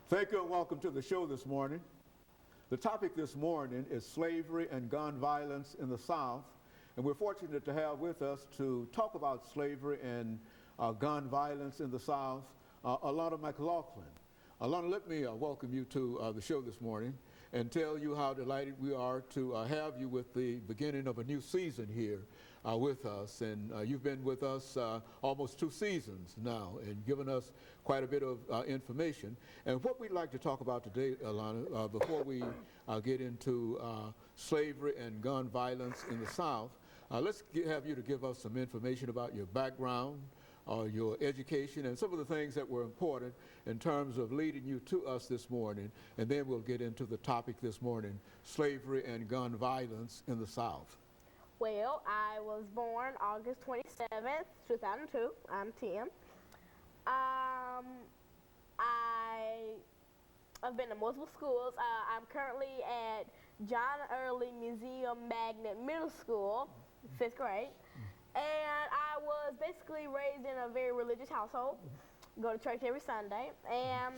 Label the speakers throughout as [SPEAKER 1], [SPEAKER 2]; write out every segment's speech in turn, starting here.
[SPEAKER 1] Thank you and welcome to the show this morning. The topic this morning is slavery and gun violence in the South. And we're fortunate to have with us to talk about slavery and gun violence in the South, Alana McLaughlin. Alana, let me welcome you to the show this morning and tell you how delighted we are to have you with the beginning of a new season here with us. And you've been with us almost 2 seasons now and given us quite a bit of information. And what we'd like to talk about today, Alana, before we get into slavery and gun violence in the South, let's have you to give us some information about your background, your education, and some of the things that were important in terms of leading you to us this morning. And then we'll get into the topic this morning, slavery and gun violence in the South.
[SPEAKER 2] Well, I was born August 27th, 2002. I'm Tim. I've been to multiple schools. I'm currently at John Early Museum Magnet Middle School, 5th grade. And I was basically raised in a very religious household, go to church every Sunday. And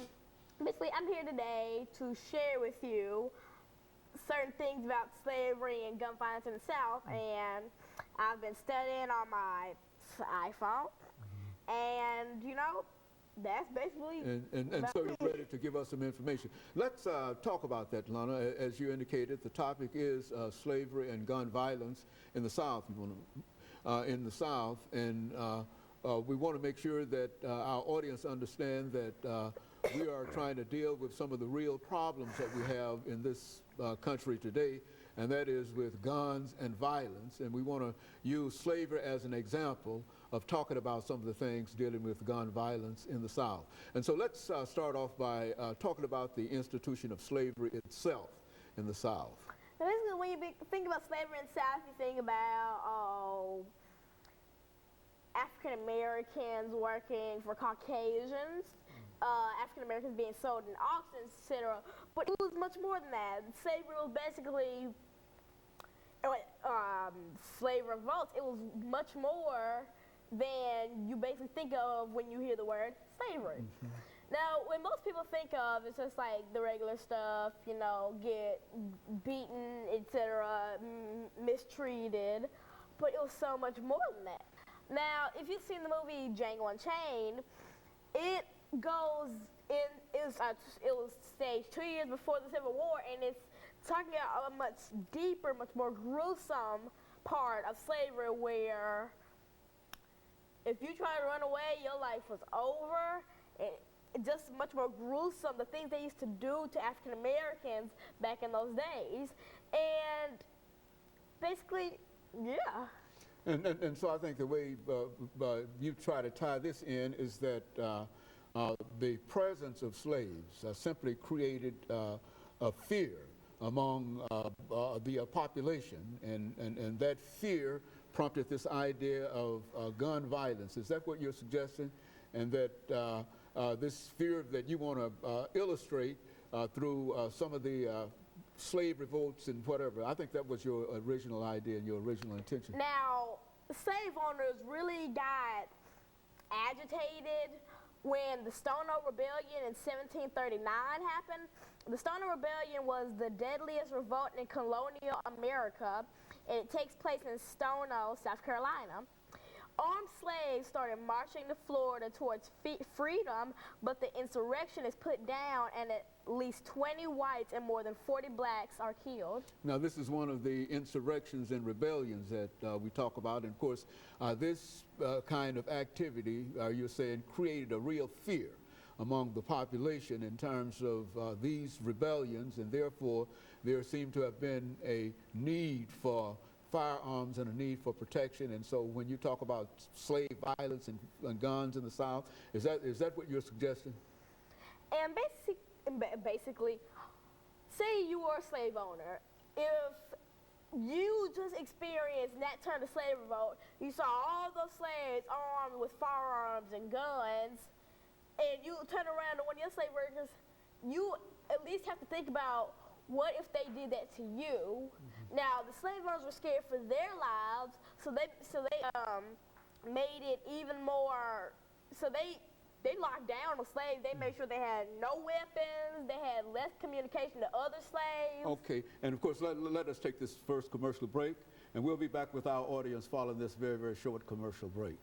[SPEAKER 2] basically I'm here today to share with you certain things about slavery and gun violence in the South. And I've been studying on my iPhone. And, you know, that's basically...
[SPEAKER 1] And so you're ready to give us some information. Let's talk about that, Lana. As you indicated, the topic is slavery and gun violence in the South. In the South, and we want to make sure that our audience understand that we are trying to deal with some of the real problems that we have in this country today, and that is with guns and violence. And we want to use slavery as an example of talking about some of the things dealing with gun violence in the South. And so let's start off by talking about the institution of slavery itself in the South.
[SPEAKER 2] Basically, when you think about slavery in the South, you think about African Americans working for Caucasians, African Americans being sold in auctions, etc. But it was much more than that. Slavery was basically slave revolts. It was much more than you basically think of when you hear the word slavery. Now, when most people think of, it's just like the regular stuff, you know, get beaten, etc., mistreated, but it was so much more than that. Now, if you've seen the movie Django Unchained, it was staged 2 years before the Civil War, and it's talking about a much deeper, much more gruesome part of slavery where if you try to run away, your life was over. Just much more gruesome, the things they used to do to African Americans back in those days. And basically, yeah.
[SPEAKER 1] And so I think the way you try to tie this in is that the presence of slaves simply created a fear among the population, and that fear prompted this idea of gun violence. Is that what you're suggesting? And that this fear that you want to illustrate through some of the slave revolts and whatever. I think that was your original idea and your original intention.
[SPEAKER 2] Now, slave owners really got agitated when the Stono Rebellion in 1739 happened. The Stono Rebellion was the deadliest revolt in colonial America, and it takes place in Stono, South Carolina. Armed slaves started marching to Florida towards freedom, but the insurrection is put down and at least 20 whites and more than 40 blacks are killed.
[SPEAKER 1] Now, this is one of the insurrections and rebellions that we talk about. And of course, this kind of activity, you're saying, created a real fear among the population in terms of these rebellions, and therefore there seemed to have been a need for firearms and a need for protection. And so when you talk about slave violence and guns in the South, is that what you're suggesting?
[SPEAKER 2] And basically, say you were a slave owner. If you just experienced that turn of slave revolt, you saw all those slaves armed with firearms and guns, and you turn around to one of your slave workers, you at least have to think about, what if they did that to you? Now, the slave owners were scared for their lives, so they made it even more. So they they locked down the slaves. They made sure they had no weapons. They had less communication to other slaves.
[SPEAKER 1] Okay, and of course, let us take this first commercial break, and we'll be back with our audience following this very, very short commercial break.